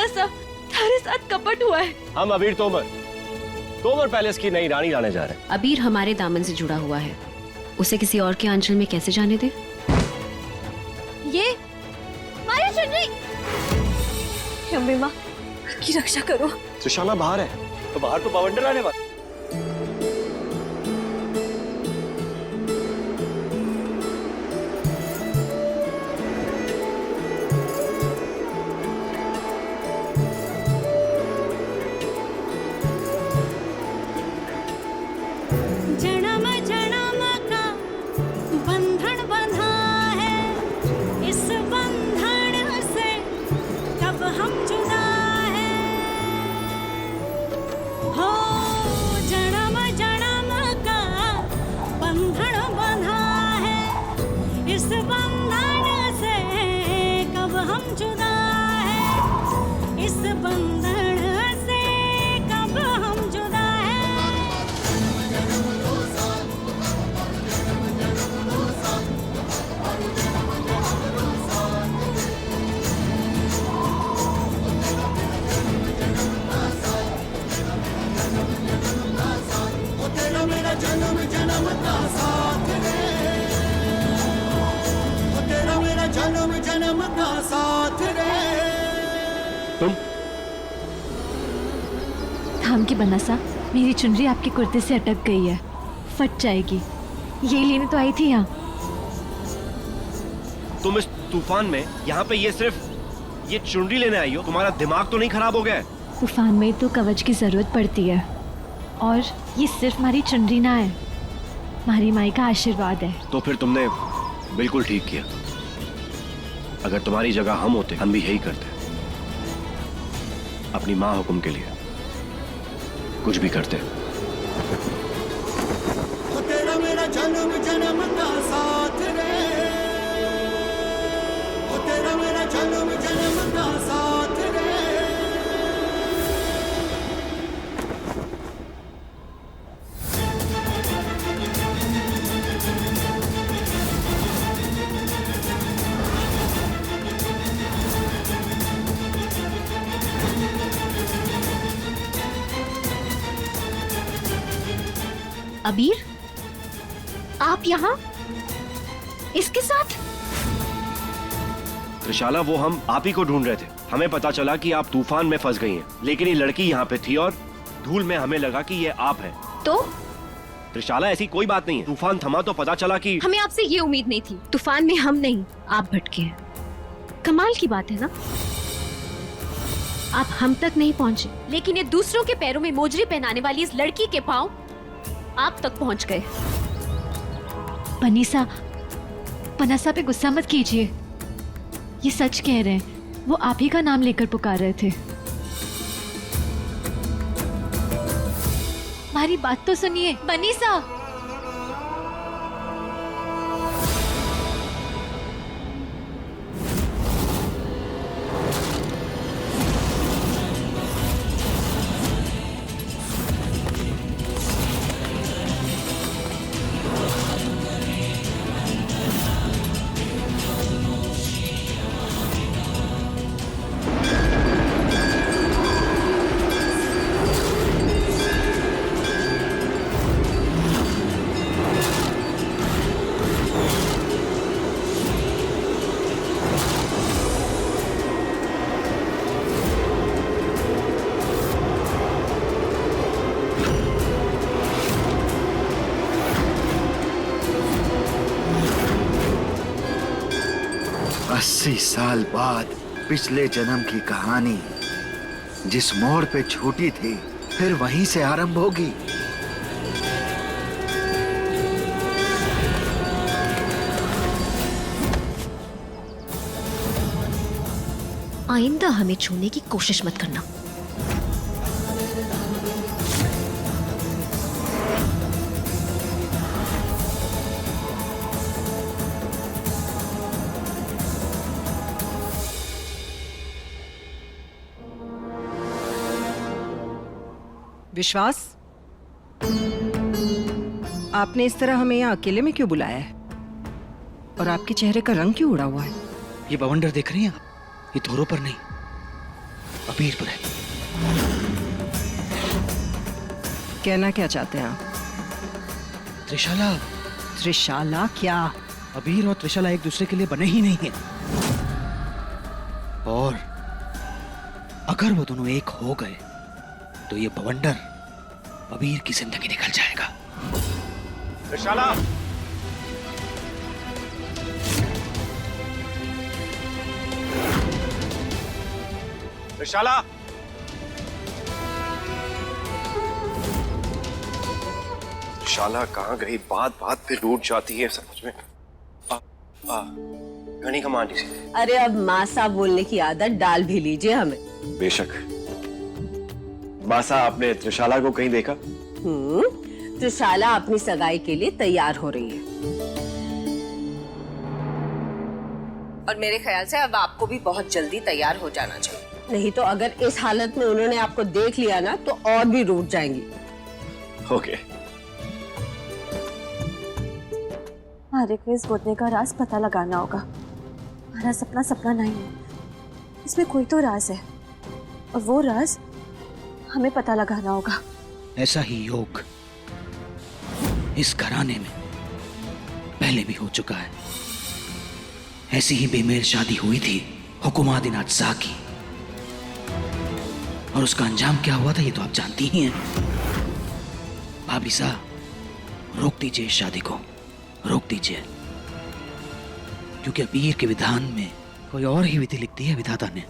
बनसा, तुम्हारे साथ कपट हुआ है। हम अबीर तोमर पैलेस की नई रानी लाने जा रहे हैं। अबीर हमारे दामन से जुड़ा हुआ है, उसे किसी और के आंचल में कैसे जाने दे? ये माया चुनरी, अम्बे माँ की रक्षा करो। त्रिशाला बाहर है, तो बाहर तो बवंडर आने वाला। जन्म जन्म का बंधन बंधा है, इस बंधन से कब हम जुदा है। हो जन्म जन्म का बंधन बंधा है, इस बंधन से कब हम जुदा है। इस बंधन से कब हम जुदा है। मेरा जन्म जन्म का साथ रे, वो तेरा मेरा जन्म जन्म का साथ रे। तुम थाम की बनसा, मेरी चुनरी आपके कुर्ते से अटक गई है, फट जाएगी। ये लेने तो आई थी यहाँ। तुम इस तूफान में यहाँ पे ये चुनरी लेने आई हो? तुम्हारा दिमाग तो नहीं खराब हो गया है? तूफान में तो कवच की जरूरत पड़ती है, और ये सिर्फ हमारी चुनरी ना है, हमारी माई का आशीर्वाद है। तो फिर तुमने बिल्कुल ठीक किया। अगर तुम्हारी जगह हम होते, हम भी यही करते। अपनी माँ हुक्म के लिए कुछ भी करते। वो तेरा मेरा जन्म जन्म का साथ रे, वो तेरा मेरा जन्म जन्म का साथ रे। अबीर, आप यहाँ इसके साथ? त्रिशाला, वो हम आप ही को ढूंढ रहे थे। हमें पता चला कि आप तूफान में फंस गई हैं, लेकिन ये लड़की यहाँ पे थी और धूल में हमें लगा कि ये आप हैं। तो त्रिशाला, ऐसी कोई बात नहीं है। तूफान थमा तो पता चला कि हमें आपसे ये उम्मीद नहीं थी। तूफान में हम नहीं, आप भटके हैं। कमाल की बात है ना, आप हम तक नहीं पहुंचे, लेकिन ये दूसरों के पैरों में मोजरी पहनाने वाली इस लड़की के पांव आप तक पहुंच गए। पनासा पे गुस्सा मत कीजिए, ये सच कह रहे हैं, वो आप ही का नाम लेकर पुकार रहे थे। हमारी बात तो सुनिए बनीसा। अस्सी साल बाद पिछले जन्म की कहानी जिस मोड़ पे छूटी थी, फिर वहीं से आरंभ होगी। आइंदा हमें छूने की कोशिश मत करना। विश्वास, आपने इस तरह हमें यहाँ अकेले में क्यों बुलाया है? और आपके चेहरे का रंग क्यों उड़ा हुआ है? ये बवंडर देख रही हैं आप? ये धोरों पर नहीं, अबीर बुरे। कहना क्या चाहते हैं आप? त्रिशाला, त्रिशाला क्या? अबीर और त्रिशाला एक दूसरे के लिए बने ही नहीं हैं। और अगर वो दोनों एक हो गए तो ये बवंडर अबीर की जिंदगी निकल जाएगा। त्रिशाला, त्रिशाला, त्रिशाला कहाँ गई? बात बात पे रूठ जाती है समझ में। घनी कमांडी से। अरे अब मासा बोलने की आदत डाल भी लीजिए हमें। बेशक। मासा, आपने त्रिशाला को कहीं देखा? त्रिशाला अपनी सगाई के लिए तैयार हो रही है और मेरे ख्याल से अब आपको भी बहुत जल्दी तैयार हो जाना चाहिए, नहीं तो अगर इस हालत में उन्होंने आपको देख लिया ना तो और भी रूठ जाएंगी। ओके। हमारे को इस घुटने का राज पता लगाना होगा। हमारा सपना सपना नहीं है, इसमें कोई तो राज है और वो राज हमें पता लगाना होगा। ऐसा ही योग इस घराने में पहले भी हो चुका है। ऐसी ही बेमेल शादी हुई थी हुकुम आदिनाथ शाह की, और उसका अंजाम क्या हुआ था ये तो आप जानती ही हैं। भाभी साहब, रोक दीजिए इस शादी को, रोक दीजिए, क्योंकि अबीर के विधान में कोई और ही विधि लिख दी है विधाता ने।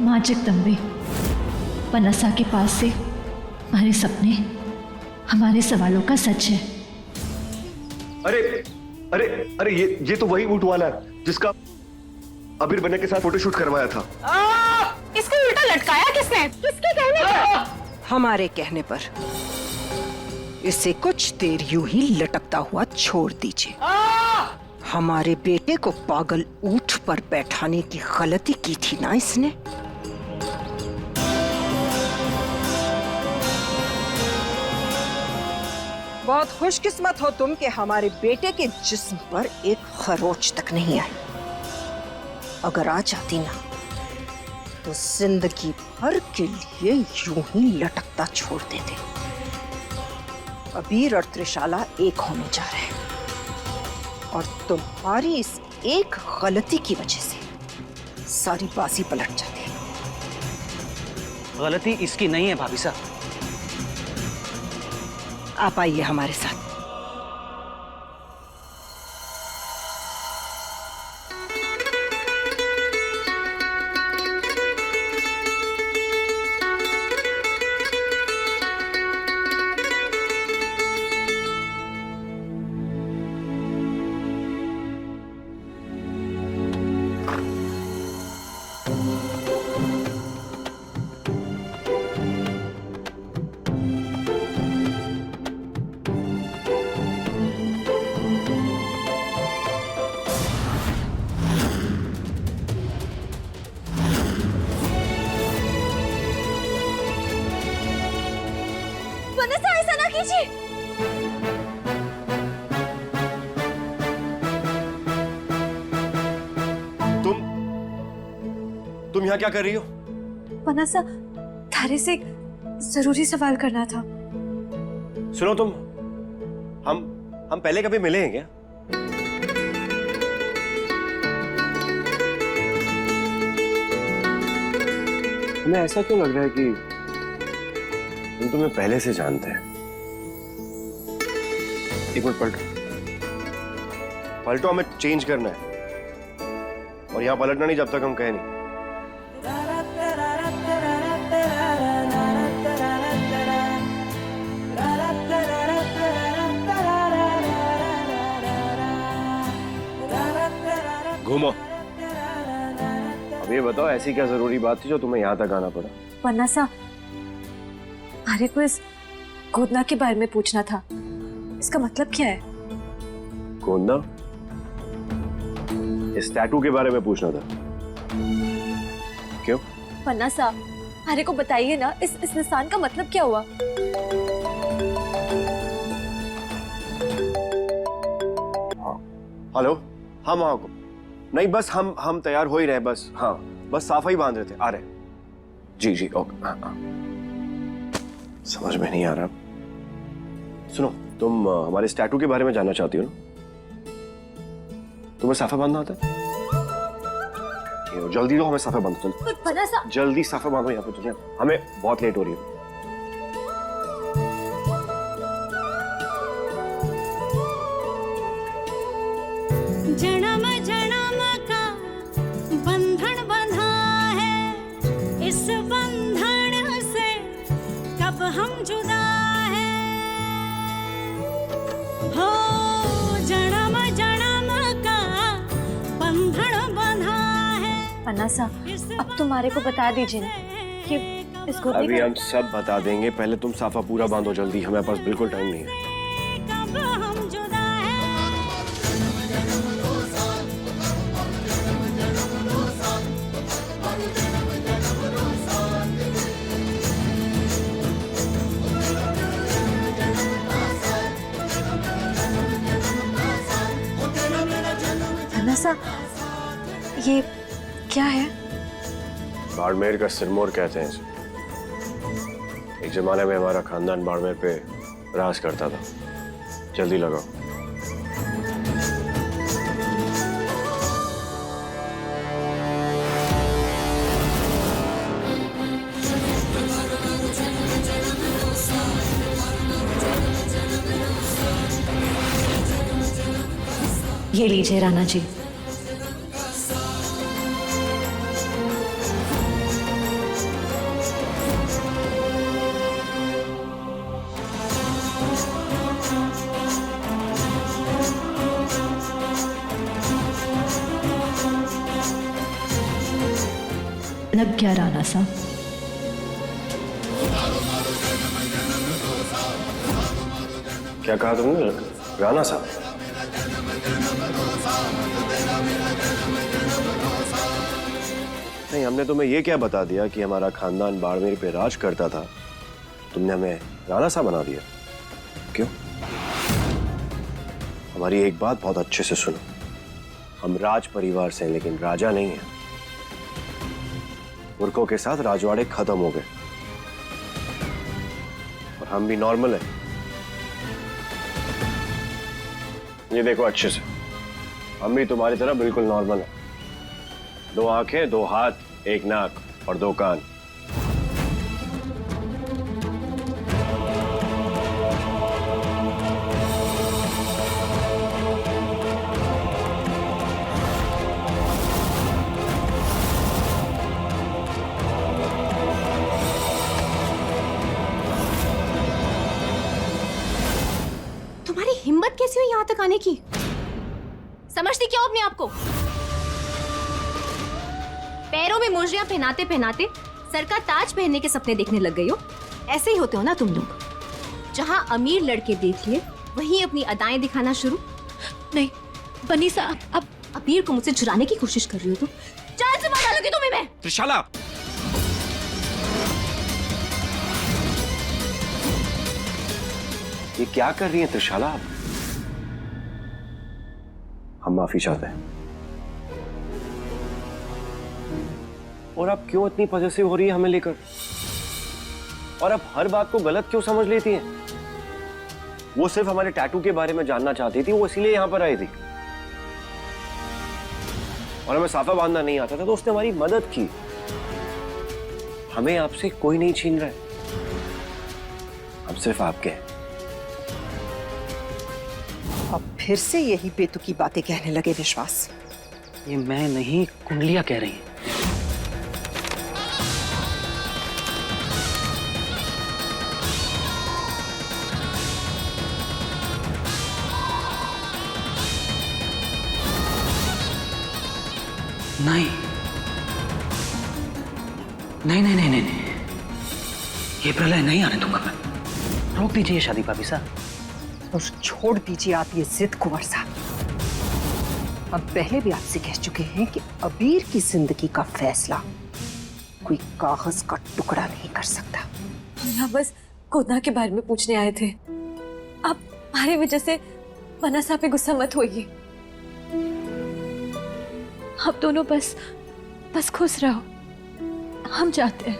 माँ जगदम्बे, पनसा के पास से हमारे सपने, हमारे सवालों का सच है। अरे अरे अरे, ये तो वही ऊँट वाला है जिसका अबीर बन्ना के साथ फोटोशूट करवाया था। इसको उल्टा लटकाया किसने? किसके कहने पर? हमारे कहने पर। इसे कुछ देर यूं ही लटकता हुआ छोड़ दीजिए। हमारे बेटे को पागल ऊंट पर बैठाने की गलती की थी ना इसने। बहुत खुशकिस्मत हो तुम कि हमारे बेटे के जिस्म पर एक खरोच तक नहीं आई। अगर आ जाती ना तो जिंदगी भर के लिए यूं ही लटकता छोड़ देते। अबीर और त्रिशाला एक होने जा रहे हैं और तुम्हारी इस एक गलती की वजह से सारी बाजी पलट जाती है। गलती इसकी नहीं है भाभी साहब। आप आइए हमारे साथ। ऐसा ना कीजिए। तुम यहाँ क्या कर रही हो? पनसा, थारे से एक जरूरी सवाल करना था। सुनो, हम पहले कभी मिले हैं क्या? हमें ऐसा क्यों लग रहा है कि हम तुम्हें पहले से जानते हैं। एक मिनट पलटो, हमें चेंज करना है और यहाँ पलटना नहीं जब तक हम कहें नहीं। घूमो। अब ये बताओ, ऐसी क्या जरूरी बात थी जो तुम्हें यहाँ तक आना पड़ा? पनसा, हमारे को इस गोदना के बारे में पूछना था। इसका मतलब क्या है? गोदना? इस टैटू के बारे में पूछना था। क्यों? पनसा, हमारे को बताइए ना, इस निशान का मतलब क्या हुआ? हेलो, हम वहां को नहीं, बस हम तैयार हो ही रहे, बस हाँ, बस साफा ही बांध रहे थे, आ रहे। जी जी ओके। हाँ हाँ, समझ में नहीं आ रहा। सुनो, तुम हमारे स्टैटू के बारे में जानना चाहती हो ना? तुम्हें साफा बांधना आता है? ये जल्दी लो, हमें साफा बांधो, जल्दी साफा बांधो यहाँ पे, तुझे हमें बहुत लेट हो रही है। जन्म जन्म का बंधन बंधा है, इस बंधन से कब हम जुदा हैं। हो जन्म जन्म का बंधन बंधा है। पन्ना साहब, अब तुम्हारे को बता दीजिए ना कि इसको अभी हम सब बता देंगे, पहले तुम साफा पूरा बांधो जल्दी, हमारे पास बिल्कुल टाइम नहीं है। कब हम जुदा हैं। पन्ना साहब, ये क्या है? बाड़मेर का सिरमौर कहते हैं इसे। एक जमाने में हमारा खानदान बाड़मेर पे राज करता था। जल्दी लगाओ। ये लीजिए राणा जी। लग गया राणा साहब। क्या कहा तुमने? राणा साहब? नहीं, हमने तुम्हें ये क्या बता दिया कि हमारा खानदान बाड़मेर पे राज करता था, तुमने हमें राणा साहब बना दिया? क्यों? हमारी एक बात बहुत अच्छे से सुनो, हम राज परिवार से हैं, लेकिन राजा नहीं है। मुर्खों के साथ राजवाड़े खत्म हो गए और हम भी नॉर्मल हैं। ये देखो अच्छे से, हम भी तुम्हारी तरह बिल्कुल नॉर्मल हैं। 2 आंखें, 2 हाथ, 1 नाक और 2 कान। तुम्हारी हिम्मत कैसी हुई यहाँ तक आने की? समझती क्यों अपने आप को? पैरों में मोजरियां पहनाते पहनाते सर का ताज पहनने के सपने देखने लग गई हो। ऐसे ही होते हो ना तुम लोग। जहाँ अमीर लड़के देख लिए वहीं अपनी अदाएं दिखाना शुरू। नहीं बनी साहब, अब अमीर को मुझसे चुराने की कोशिश कर रही हो तुम। जान से मार डालूंगी तुम्हें मैं। त्रिशाला, ये क्या कर रही है त्रिशाला? हम माफी चाहते हैं। और आप क्यों इतनी पॉजिटिव हो रही है हमें लेकर? और अब हर बात को गलत क्यों समझ लेती हैं? वो सिर्फ हमारे टैटू के बारे में जानना चाहती थी, वो इसीलिए यहां पर आई थी। और हमें साफा बांधना नहीं आता था तो उसने हमारी मदद की। हमें आपसे कोई नहीं छीन रहा है, हम सिर्फ आपके हैं। अब फिर से यही बेतुकी बातें कहने लगे विश्वास। ये मैं नहीं, कुंडलियां कह रही हैं। नहीं नहीं नहीं नहीं नहीं नहीं, ये प्रलय नहीं आने दूंगा मैं। रोक दीजिए ये शादी भाभी साहब। और छोड़ दीजिए आप ये जिद कुंवर साहब। हम पहले भी आपसे कह चुके हैं कि अबीर की जिंदगी का फैसला कोई कागज का टुकड़ा नहीं कर सकता। यहाँ बस गोदना के बारे में पूछने आए थे। आप हमारी वजह से पन्ना साहब पे गुस्सा मत होइए। आप दोनों बस खुश रहो, हम चाहते हैं।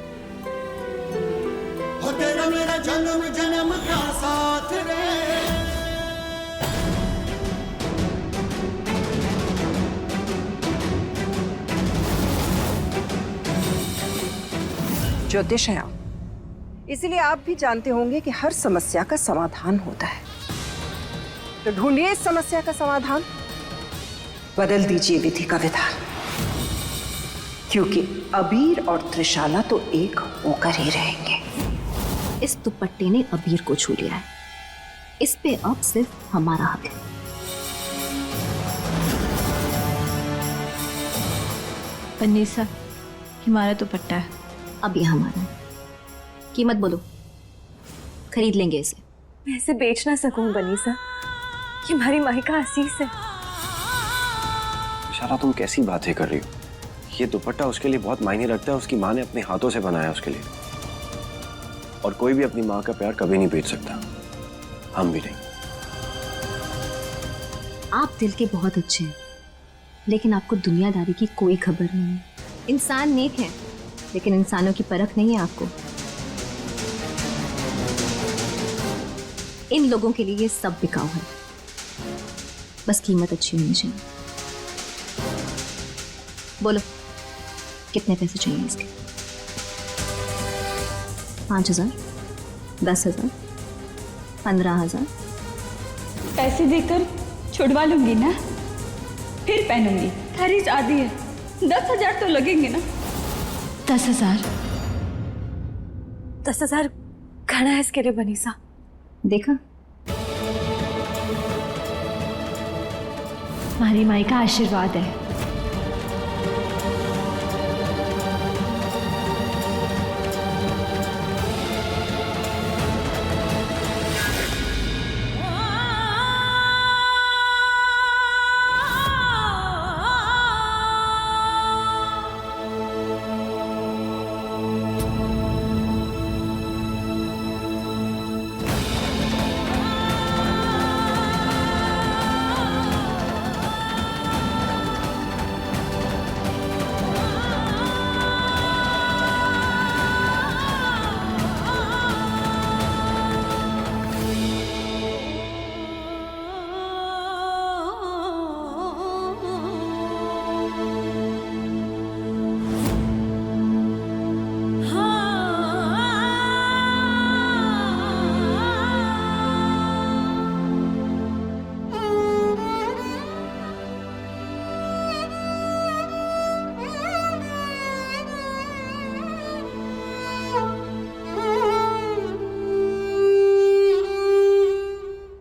हो तेरा मेरा जन्म जन्म का साथ रे। ज्योतिष हैं आप, इसलिए आप भी जानते होंगे कि हर समस्या का समाधान होता है। तो ढूंढिए इस समस्या का समाधान, बदल दीजिए विधि का विधान, क्योंकि अबीर और त्रिशाला तो एक होकर ही रहेंगे। इस दुपट्टे ने अबीर को छू लिया है, इस पे अब सिर्फ हमारा हक है। बनीसा, हमारा दुपट्टा है। अब ये हमारा है। कीमत बोलो, खरीद लेंगे इसे। मैं इसे बेच ना सकूं बनीसा, ये हमारी माई का आशीष है। इशारा, तुम कैसी बातें कर रही हो? ये दुपट्टा उसके लिए बहुत मायने रखता है, उसकी माँ ने अपने हाथों से बनाया उसके लिए। और कोई भी अपनी माँ का प्यार कभी नहीं बेच सकता, हम भी नहीं। आप दिल के बहुत अच्छे हैं, लेकिन आपको दुनियादारी की कोई खबर नहीं है। इंसान नेक है, लेकिन इंसानों की परख नहीं है आपको। इन लोगों के लिए ये सब बिकाऊ है, बस कीमत अच्छी होनी चाहिए। बोलो, कितने पैसे चाहिए इसके? 5,000, 10,000, 15,000? पैसे देकर छुड़वा लूंगी ना, फिर पहनूंगी। खरीद आदि है, 10,000 तो लगेंगे ना। 10,000? 10,000 घना है इसके लिए बनीसा। देखा, हमारी माई का आशीर्वाद है।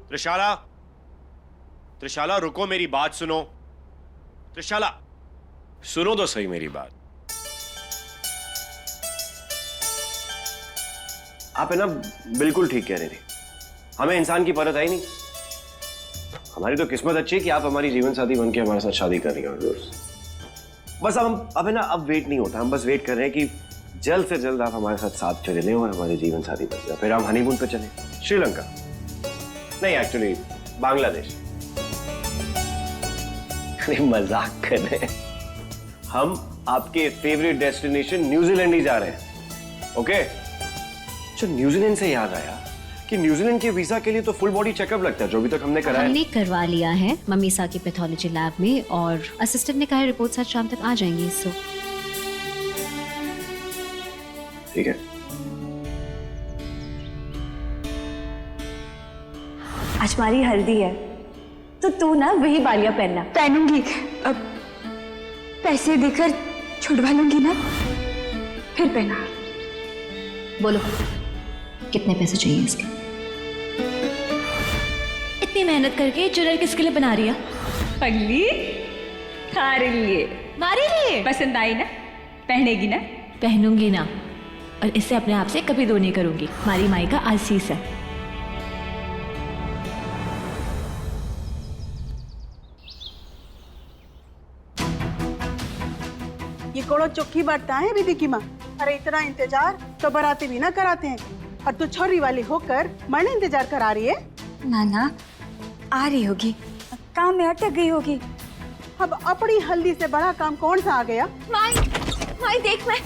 त्रिशाला, त्रिशाला रुको, मेरी बात सुनो। त्रिशाला, सुनो तो सही मेरी बात। आप है ना बिल्कुल ठीक कह रहे थे, हमें इंसान की परत आई नहीं। हमारी तो किस्मत अच्छी है कि आप हमारी जीवन साथी बन के हमारे साथ शादी कर रही हो। बस अब है ना, अब वेट नहीं होता, हम बस वेट कर रहे हैं कि जल्द से जल्द आप हमारे साथ चले लें और हमारे जीवन साथी बन जाए। फिर हम हनीमून पे चले, श्रीलंका नहीं, एक्चुअली बांग्लादेश। मजाक कर रहे हैं, हम आपके फेवरेट डेस्टिनेशन न्यूजीलैंड ही जा रहे हैं। ओके? जो न्यूजीलैंड से याद आया कि न्यूजीलैंड के वीजा के लिए तो फुल बॉडी चेकअप लगता है, जो अभी तक हमने कराया। हमने करवा लिया है ममीसा के पैथोलॉजी लैब में, और असिस्टेंट ने कहा रिपोर्ट आज शाम तक आ जाएंगी। सो ठीक है। आज हमारी हल्दी है, तो तू ना वही बालियां पहनना। पहनूंगी, अब पैसे देकर छुड़वा लूंगी ना, फिर पहना। बोलो, कितने पैसे चाहिए इसके? इतनी मेहनत करके ज्वेलर किसके लिए बना रही है? पगली, थारे लिए, मारे लिए। पसंद आई ना, पहनेगी ना? पहनूंगी ना, और इससे अपने आप से कभी दो नहीं करूंगी। हमारी माई का आशीष है। ये कोड़ो चौकी बांटता है विधि की माँ। अरे इतना इंतजार तो बराती भी ना कराते हैं, और तू छोरी वाली होकर मैंने इंतजार करा रही है। नाना आ रही होगी, काम में अटक गई होगी। अब अपनी हल्दी से बड़ा काम कौन सा आ गया? माई, माई देख मैं।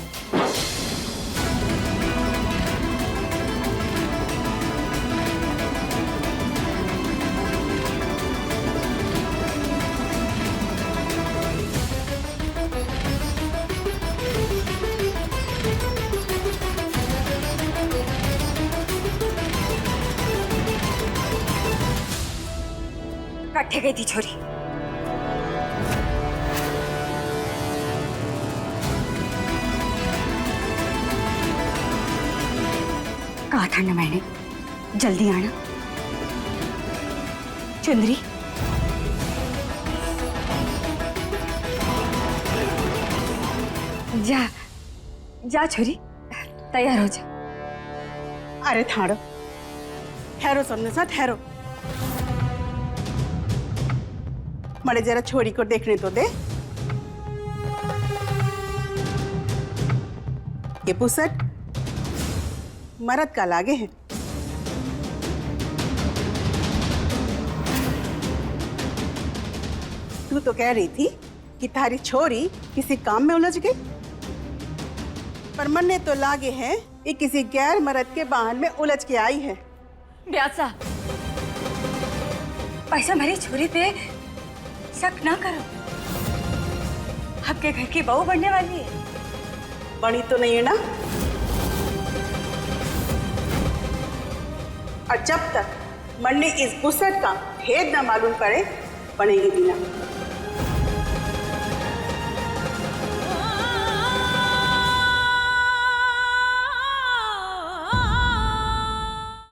कट्ठे गई थी छोरी। कहा था ना मैंने, जल्दी आना। चुंदरी, जा जा छोरी, तैयार हो जा। अरे थाड़ो, ठहरो सबने सा, ठहरो। मरे जरा छोरी को देखने तो दे। ये पुसट मरद का लागे है। तू तो कह रही थी कि थारी छोरी किसी काम में उलझ गई, पर मन्ने तो लागे है ये किसी गैर मर्द के बाहन में उलझ के आई है। ब्यासा, पैसा मेरी छोरी पे शक ना करो। आपके घर की बहू बनने वाली है। बड़ी तो नहीं है ना? और जब तक मन्ने इस बुसट का भेद न मालूम करे, बनेगी भी ना।